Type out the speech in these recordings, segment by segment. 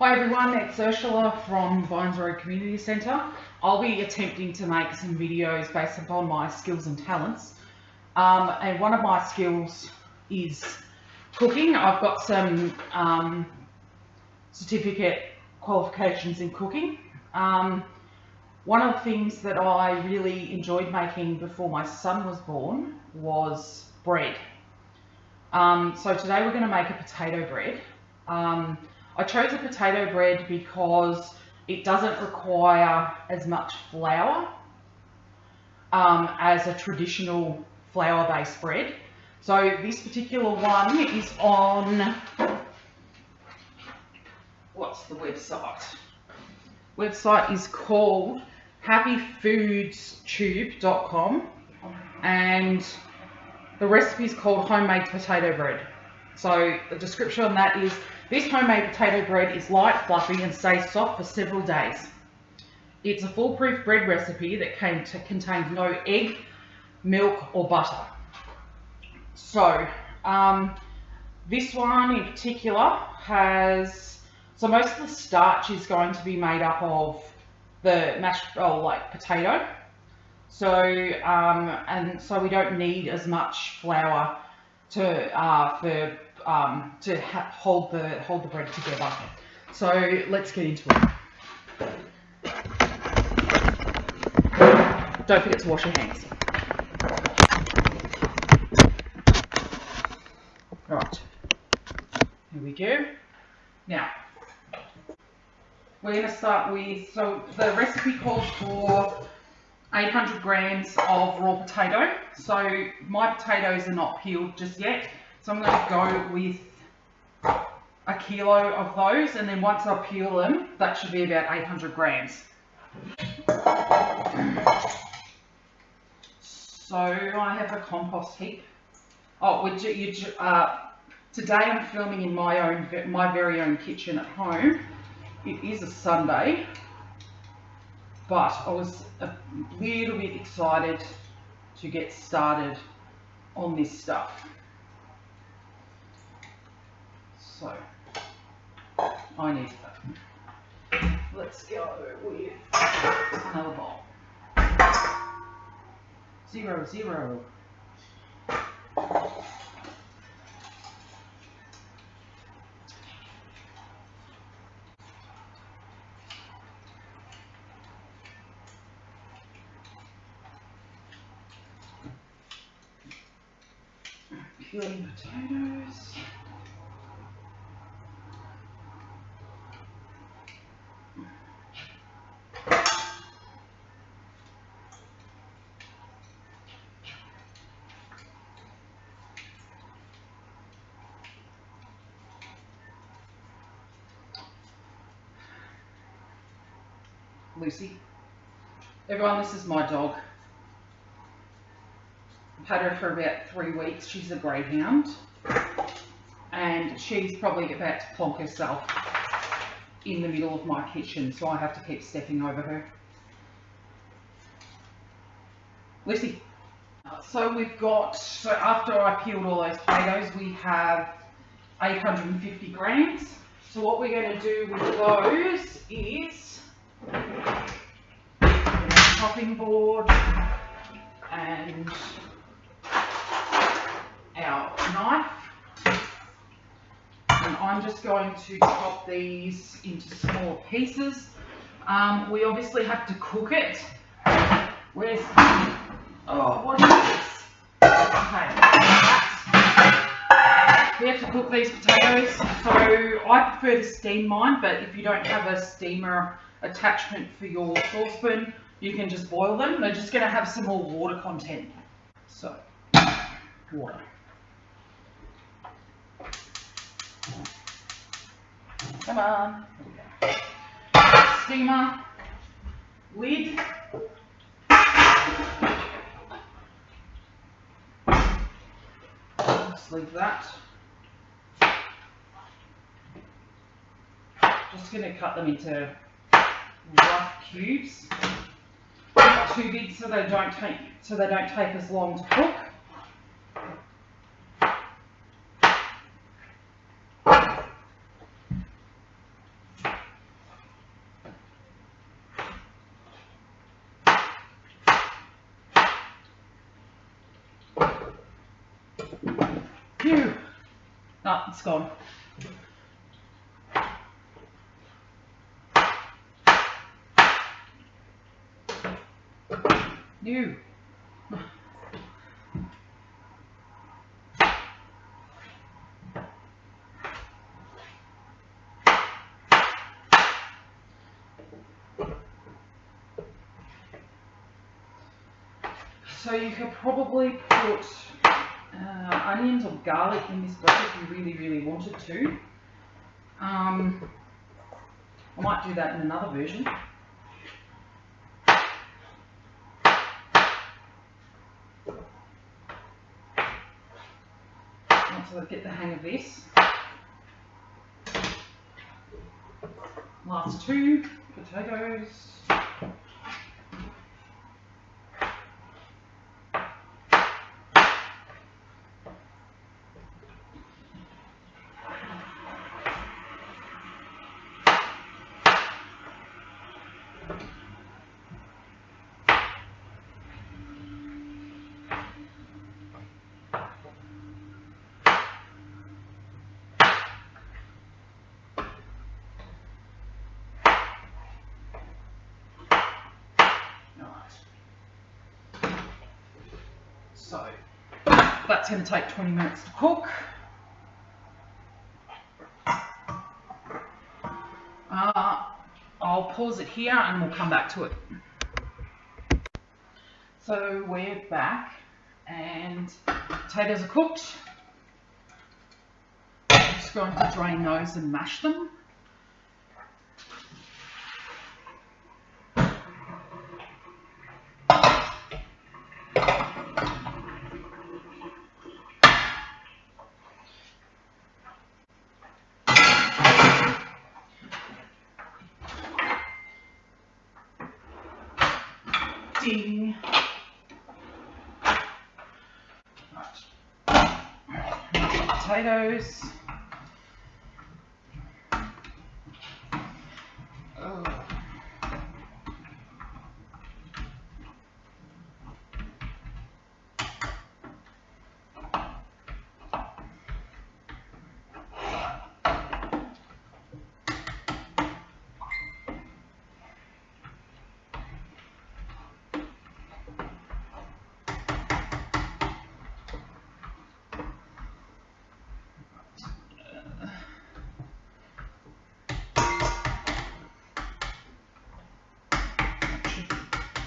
Hi everyone, it's Ursula from Vines Road Community Centre. I'll be attempting to make some videos based upon my skills and talents. And one of my skills is cooking. I've got some certificate qualifications in cooking. One of the things that I really enjoyed making before my son was born was bread. So today we're going to make a potato bread. I chose a potato bread because it doesn't require as much flour as a traditional flour-based bread. So this particular one is on, what's the website? Website is called happyfoodstube.com and the recipe is called homemade potato bread. So the description on that is, this homemade potato bread is light, fluffy and stays soft for several days. It's a foolproof bread recipe that contains no egg, milk or butter. So this one in particular has, so most of the starch is going to be made up of the mashed potato. So and so we don't need as much flour to hold the bread together. So let's get into it. Don't forget to wash your hands. Right, here we go. Now we're going to start with, so the recipe calls for 800 grams of raw potato. So my potatoes are not peeled just yet. So I'm going to go with a kilo of those, and then once I peel them, that should be about 800 grams. So I have a compost heap. Oh, today I'm filming in my very own kitchen at home. It is a Sunday, but I was a little bit excited to get started on this stuff. So I need that. Let's go with another bowl. 0, 0. Peeling potatoes. Lucy. Everyone, this is my dog. I've had her for about 3 weeks. She's a greyhound and she's probably about to plonk herself in the middle of my kitchen, so I have to keep stepping over her. Lucy. So we've got, so after I peeled all those potatoes, we have 850 grams. So what we're going to do with those is chopping board and our knife, and I'm just going to chop these into smaller pieces. We obviously have to cook it. Where's, oh, what is this? Okay, we have to cook these potatoes. So I prefer to steam mine, but if you don't have a steamer attachment for your saucepan, you can just boil them. They're just going to have some more water content. So, water. Come on. Steamer. Lid. Just leave that. Just going to cut them into rough cubes. Not too big so they don't take as long to cook. Phew. Oh, it's gone. New. So you could probably put onions or garlic in this bread if you really, really wanted to. I might do that in another version. Once I get the hang of this. Last two potatoes. So that's going to take 20 minutes to cook. I'll pause it here and we'll come back to it. So we're back and potatoes are cooked. I'm just going to drain those and mash them. Ding. Right. Potatoes. Oh.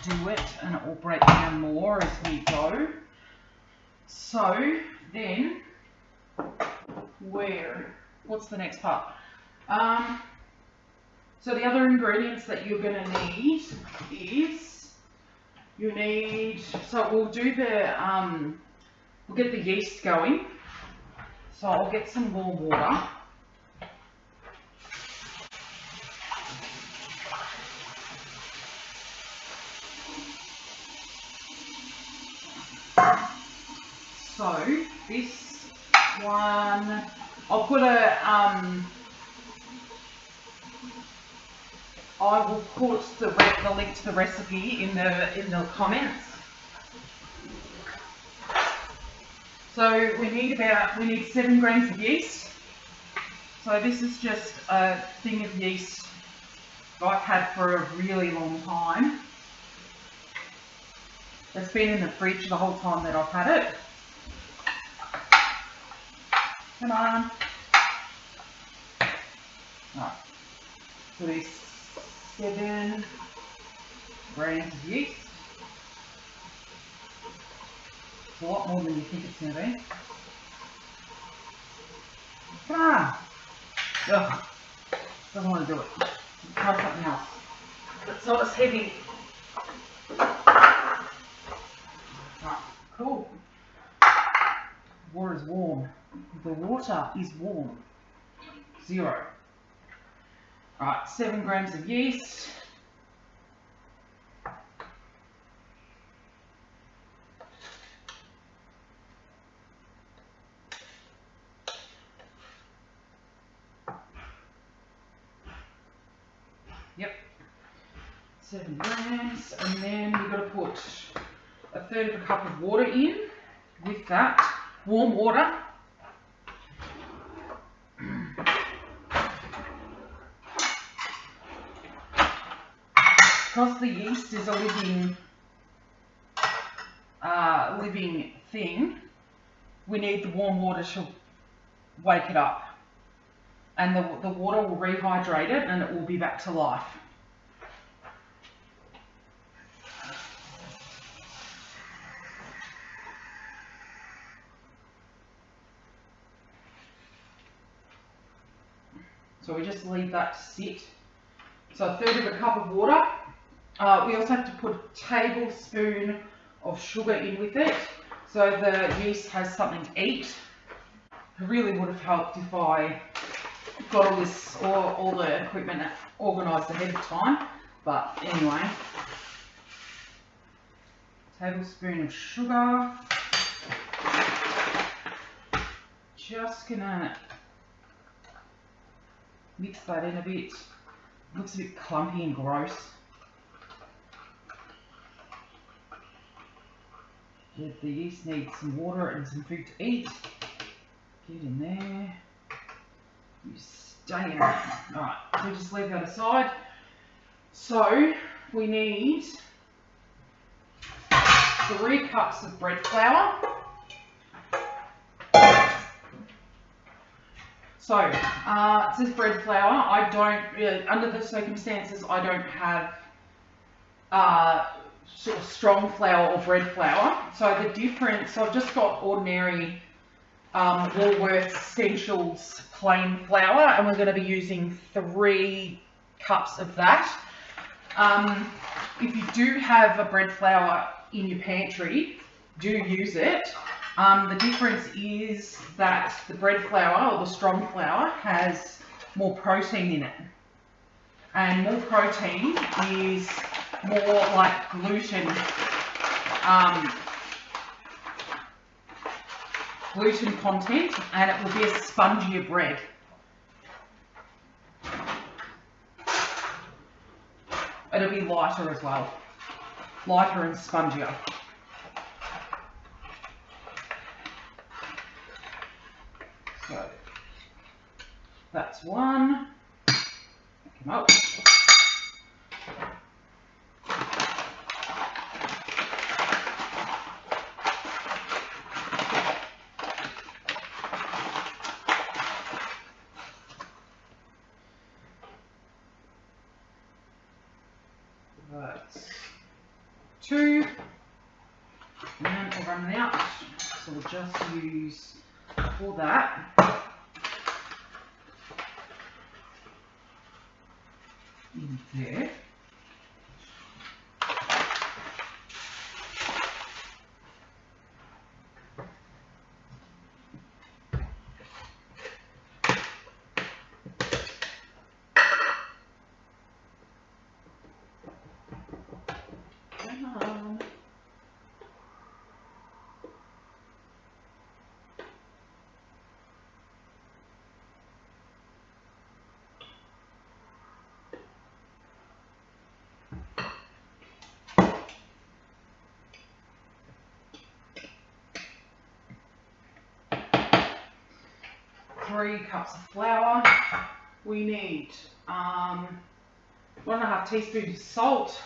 Do it and it will break down more as we go. So then, what's the next part? So the other ingredients that you're going to need is, so we'll do we'll get the yeast going. So I'll get some warm water. So this one, I'll put I will put the link to the recipe in the comments. So we need 7 grams of yeast. So this is just a thing of yeast I've had for a really long time. It's been in the fridge the whole time that I've had it. Come on. Right. So there's 7 grams of yeast. It's a lot more than you think it's going to be. Come on. Ugh. Doesn't want to do it. Try something else. It's not as heavy. Right. Cool. Water is warm. The water is warm. 0. Alright, 7 grams of yeast. Yep. 7 grams. And then you've got to put 1/3 of a cup of water in with that. Warm water. because the yeast is a living thing, we need the warm water to wake it up. And the water will rehydrate it and it will be back to life. So we just leave that to sit. So 1/3 of a cup of water. We also have to put a tablespoon of sugar in with it, so the yeast has something to eat. It really would have helped if I got all this, all the equipment organised ahead of time. But anyway, tablespoon of sugar. Just gonna mix that in a bit. It looks a bit clumpy and gross. The yeast needs some water and some food to eat. Get in there. You stay in there. Alright, we'll just leave that aside. So we need 3 cups of bread flour. So, it says bread flour. I don't, under the circumstances, I don't have sort of strong flour or bread flour. So the difference, so I've just got ordinary Woolworths Essentials plain flour, and we're going to be using 3 cups of that. If you do have a bread flour in your pantry, do use it. The difference is that the bread flour, or the strong flour, has more protein in it. And more protein is more like gluten content, and it will be a spongier bread. It'll be lighter as well. Lighter and spongier. So that's 1. Come up. That's 2. And then we'll run it out. So we'll just use for that. In there. Come on. Three cups of flour. We need 1.5 teaspoons of salt.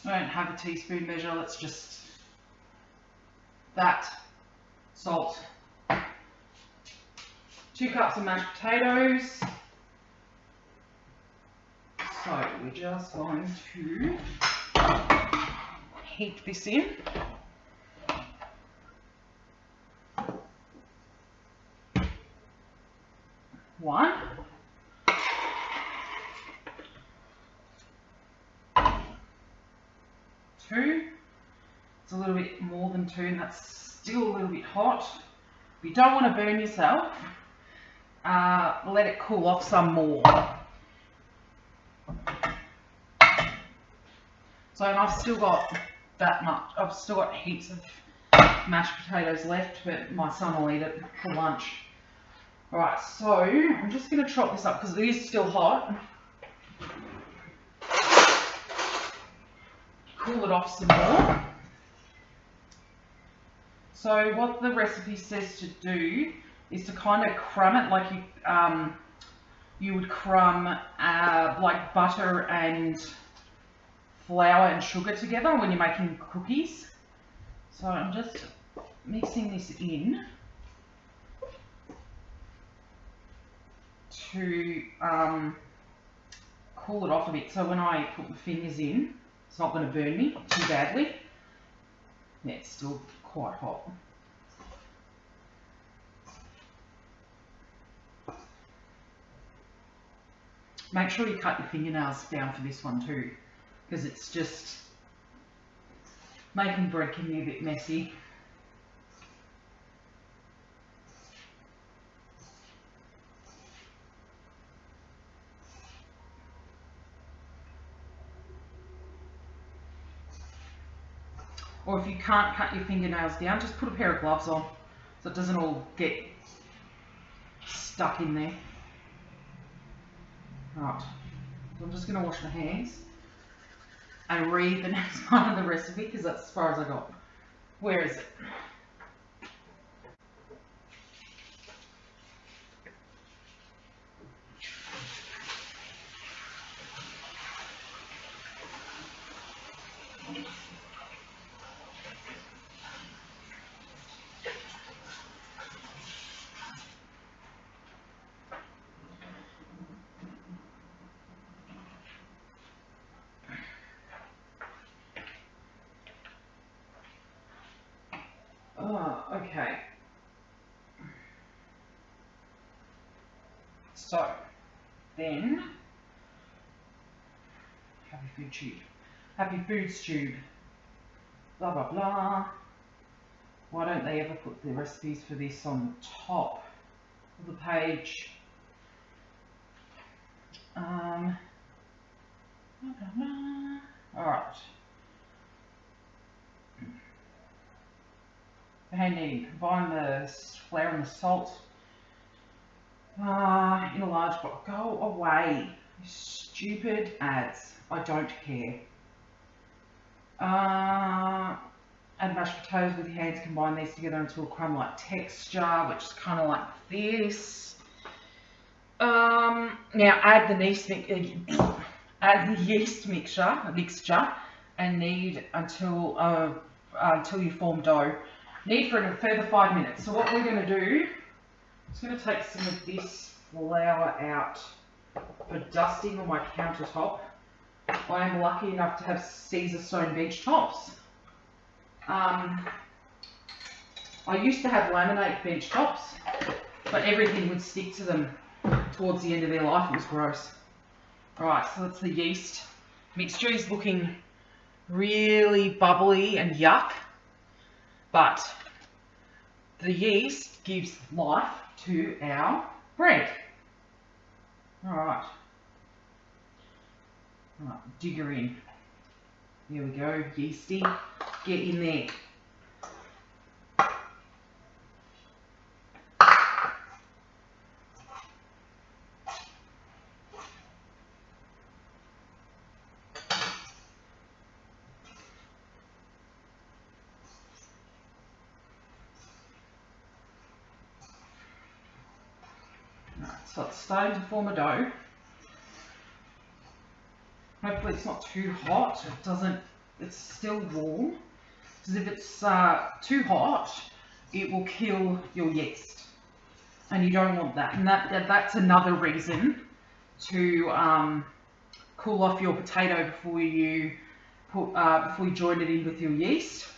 I don't have a teaspoon measure, let's just that salt. 2 cups of mashed potatoes. So we're just going to heat this in. One. 2. It's a little bit more than 2, and that's still a little bit hot. If you don't want to burn yourself, let it cool off some more. So, and I've still got that much. I've still got heaps of mashed potatoes left, but my son will eat it for lunch. Alright, so I'm just going to chop this up because it is still hot. Cool it off some more. So what the recipe says to do is to kind of crumb it like you would crumb like butter and flour and sugar together when you're making cookies. So I'm just mixing this in to cool it off a bit. So when I put my fingers in, it's not going to burn me too badly. Yeah, it's still quite hot. Make sure you cut your fingernails down for this one too, because it's just making bread can be a bit messy. Or if you can't cut your fingernails down, just put a pair of gloves on so it doesn't all get stuck in there. Right, so I'm just going to wash my hands and read the next part of the recipe because that's as far as I got. Where is it? Oh, okay. So, then, Happy Food Tube. Happy Foods Tube. Blah, blah, blah. Why don't they ever put the recipes for this on the top of the page? Blah, blah, blah. Alright. For hand kneading, combine the flour and the salt in a large bowl. Go away, you stupid ads. I don't care. Add mashed potatoes with your hands, combine these together into a crumb-like texture, which is kind of like this. Now add the yeast mixture and knead until you form dough. Knead for a further 5 minutes. So what we're going to do, I'm just going to take some of this flour out for dusting on my countertop. I am lucky enough to have Caesar stone bench tops. I used to have laminate bench tops, but everything would stick to them towards the end of their life. It was gross. Alright, so that's the yeast. Mixture is looking really bubbly and yuck, but the yeast gives life to our bread. Alright. Right, dig her in. There we go, yeasty. Get in there. Right, so it's starting to form a dough. Hopefully it's not too hot. It's still warm. Because if it's too hot, it will kill your yeast. And you don't want that. And that's another reason to cool off your potato before you join it in with your yeast.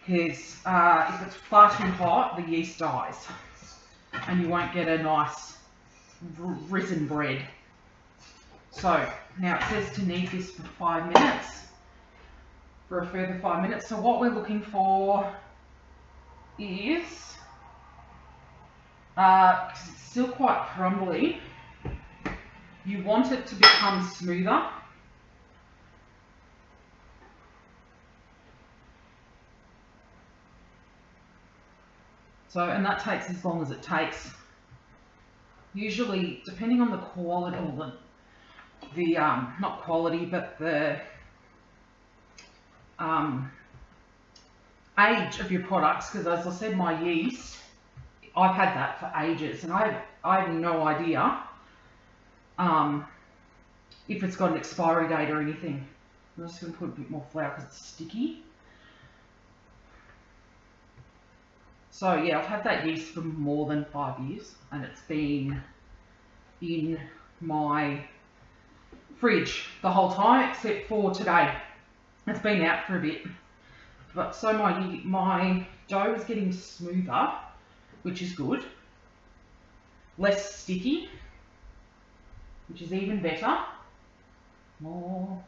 Because if it's far too hot, the yeast dies. And you won't get a nice risen bread. So, now it says to knead this for 5 minutes, for a further 5 minutes. So what we're looking for is, because it's still quite crumbly, you want it to become smoother. So, and that takes as long as it takes. Usually, depending on the quality, or not quality, but the age of your products, because as I said, my yeast, I've had that for ages, and I have no idea if it's got an expiry date or anything. I'm just going to put a bit more flour because it's sticky. So yeah, I've had that yeast for more than 5 years, and it's been in my fridge the whole time except for today. It's been out for a bit. But so my dough is getting smoother, which is good. Less sticky, which is even better. More.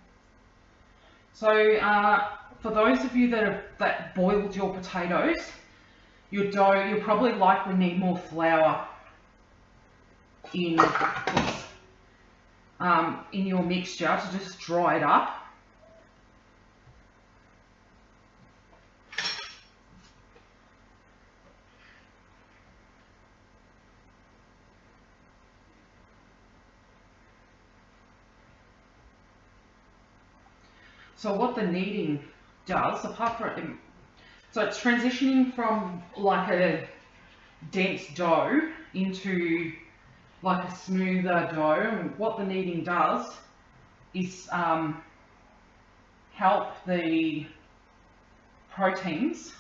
So for those of you that boiled your potatoes, your dough, you'll probably likely need more flour in your mixture to just dry it up. So what the kneading does, apart from, so it's transitioning from like a dense dough into like a smoother dough. And what the kneading does is help the proteins,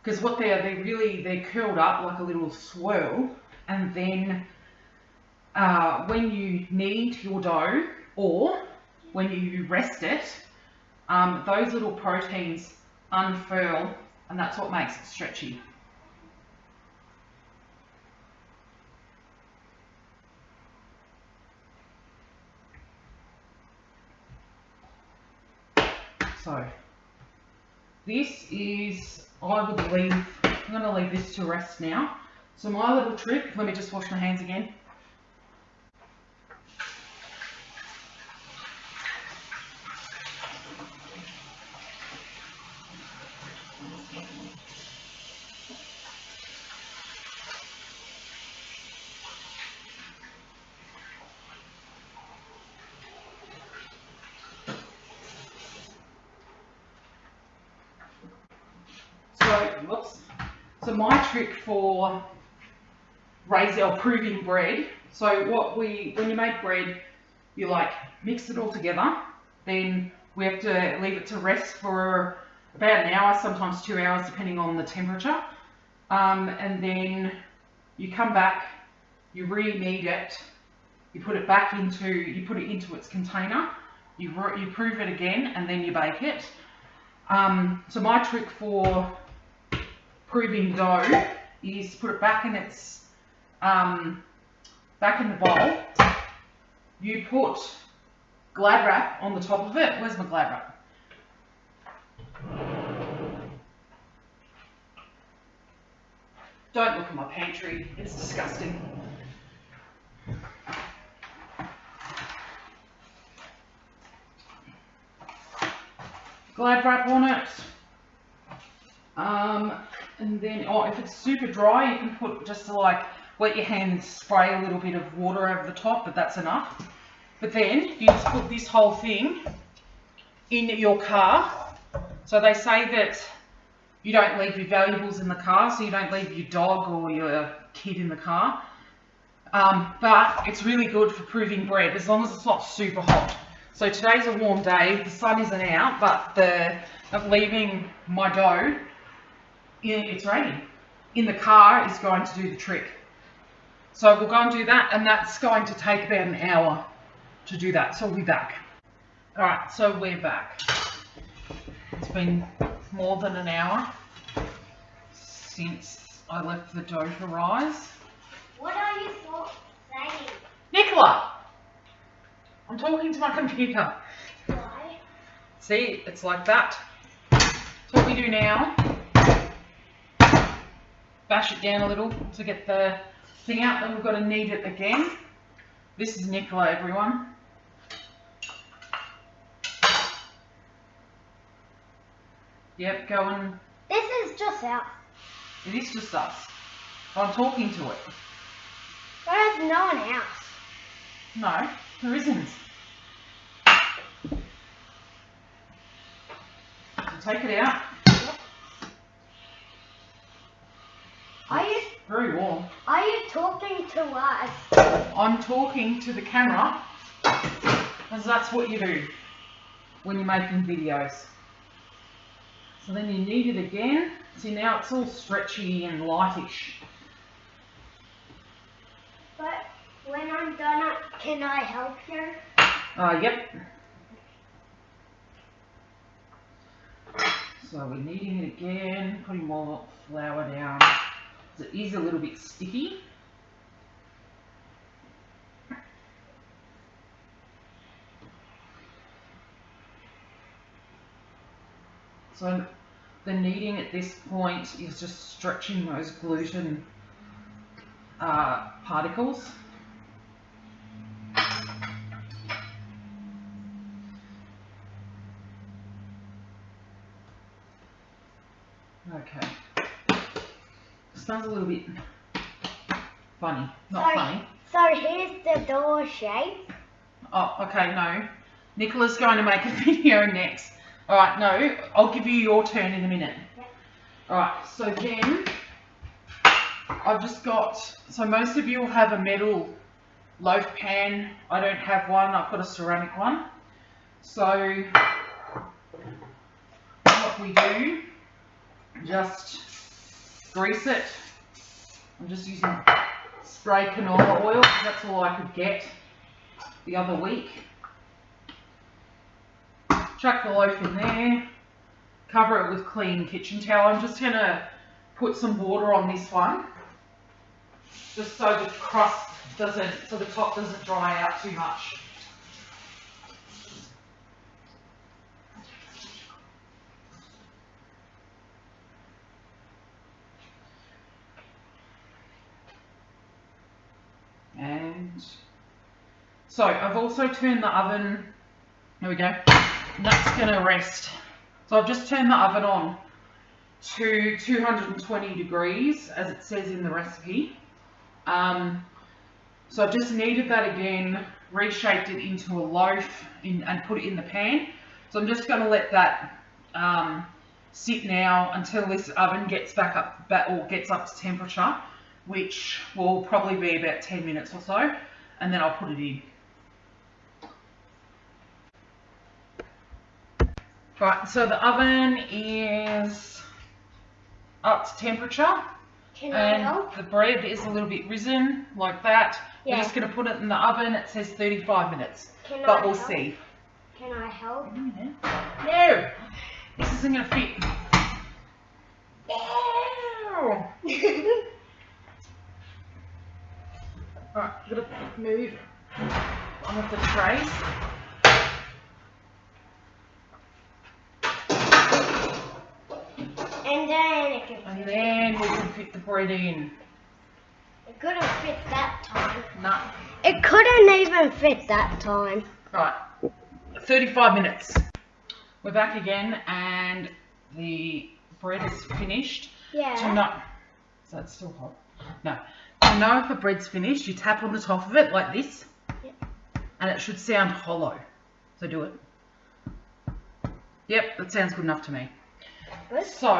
because what they're curled up like a little swirl, and then when you knead your dough or when you rest it, those little proteins unfurl, and that's what makes it stretchy. So this is, I'm going to leave this to rest now. So my little trick, let me just wash my hands again. So my trick for raising or proving bread, so when you make bread, you like mix it all together, then we have to leave it to rest for about an hour, sometimes 2 hours, depending on the temperature. And then you come back, you re-knead it, you put it into its container, you prove it again, and then you bake it. So my trick for proving dough is put it back in its back in the bowl. You put Glad wrap on the top of it. Where's my Glad wrap? Don't look at my pantry, it's disgusting. Glad wrap on it. And then, if it's super dry, you can put just to like wet your hand and spray a little bit of water over the top, but that's enough. But then you just put this whole thing in your car. So they say that you don't leave your valuables in the car, so you don't leave your dog or your kid in the car. But it's really good for proving bread, as long as it's not super hot. So today's a warm day, the sun isn't out, but leaving my dough, it's raining, in the car is going to do the trick. So we'll go and do that, and that's going to take about an hour to do that, so we'll be back. Alright, so we're back. It's been more than an hour since I left the dough to rise. What are you saying? Nicola! I'm talking to my computer. Why? See, it's like that. So what we do now, bash it down a little to get the thing out, then we've got to knead it again. This is Nicola, everyone. Yep, going. This is just us. It is just us. I'm talking to it. There's no one else. No, there isn't. So take it out. Very warm. Are you talking to us? I'm talking to the camera, because that's what you do. when you're making videos. So then you knead it again. See, now it's all stretchy and lightish. But when I'm done, can I help you? Yep. So we're kneading it again, putting more flour down. It is a little bit sticky. So the kneading at this point is just stretching those gluten particles. Okay. Smells a little bit funny. Not funny. So here's the door shape. Oh, okay, no. Nicola's going to make a video next. Alright, no, I'll give you your turn in a minute. Yep. Alright, so then I've just got, so most of you will have a metal loaf pan. I don't have one, I've got a ceramic one. So what we do, just grease it. I'm just using spray canola oil because that's all I could get the other week. Chuck the loaf in there, cover it with clean kitchen towel. I'm just going to put some water on this one, just so the crust doesn't, so the top doesn't dry out too much. And so I've also turned the oven, there we go, and that's going to rest. So I've just turned the oven on to 220 degrees as it says in the recipe. So I've just kneaded that again, reshaped it into a loaf and put it in the pan. So I'm just going to let that sit now until this oven gets back up, or gets up to temperature, which will probably be about 10 minutes or so, and then I'll put it in. Right, so the oven is up to temperature, and the bread is a little bit risen, like that. Yeah. We're just going to put it in the oven. It says 35 minutes, Can but I we'll help? see. Can I help? No, this isn't going to fit. No. Alright, I'm going to move one of the trays. And then it can And then we can fit the bread in. It couldn't fit that time. No. It couldn't even fit that time. Right, 35 minutes. We're back again and the bread is finished. Yeah. To know, is that still hot? No. To know if the bread's finished, you tap on the top of it like this. Yep. And it should sound hollow. So do it. Yep, that sounds good enough to me. Good. So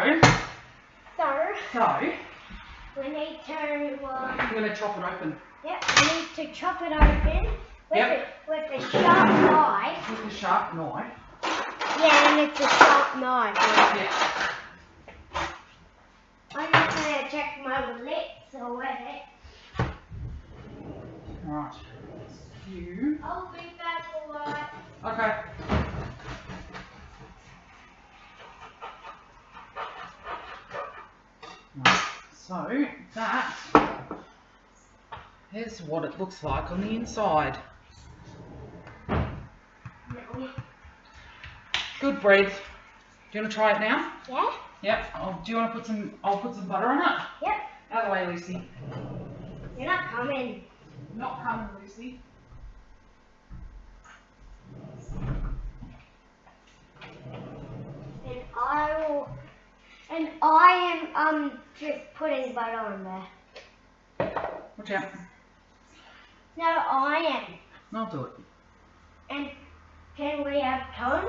We need to. I'm going to chop it open. Yep. We need to chop it open with a sharp knife. With a sharp knife. Yeah, and it's a sharp knife. Yeah. I'm just gonna check my lips already. Right. You. I'll be back alright. Okay. Right. So that is what it looks like on the inside. No. Good bread. Do you want to try it now? Yeah? Yep. Do you want to put some? I'll put some butter on it. Yep. Out of the way, Lucy. You're not coming. Not coming, Lucy. And I am just putting butter on there. Watch out. No, I am. I'll do it. And can we have tons?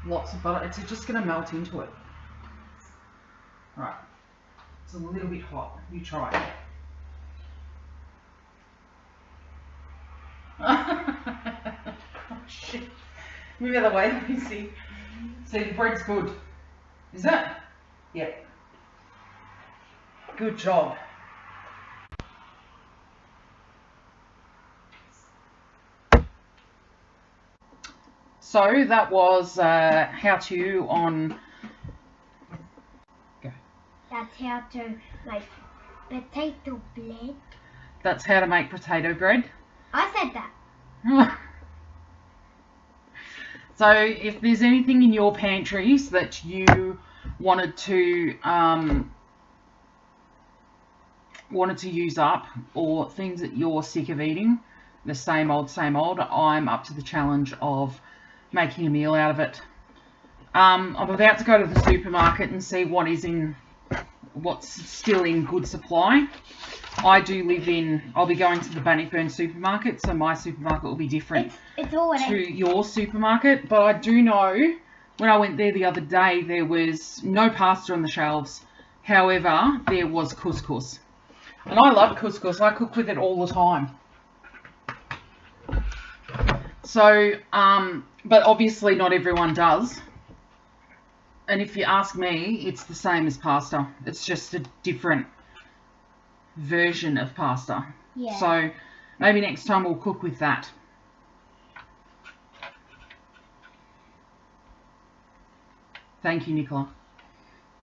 Lots of butter. It's just going to melt into it. Right. It's a little bit hot. You try it. Oh, shit. Move out of the way, let me see. See, the bread's good. Is it? Yep. Good job. So that was how to on. Go. That's how to make potato bread. That's how to make potato bread. I said that. So if there's anything in your pantries that you wanted to use up, or things that you're sick of eating, the same old, I'm up to the challenge of making a meal out of it. I'm about to go to the supermarket and see what's still in good supply. I'll be going to the Bannockburn supermarket, so my supermarket will be different it's already to your supermarket. But I do know, when I went there the other day, there was no pasta on the shelves. However, there was couscous. And I love couscous. I cook with it all the time. So, but obviously not everyone does. And if you ask me, it's the same as pasta. It's just a different version of pasta. Yeah. So maybe next time we'll cook with that. Thank you, Nicola.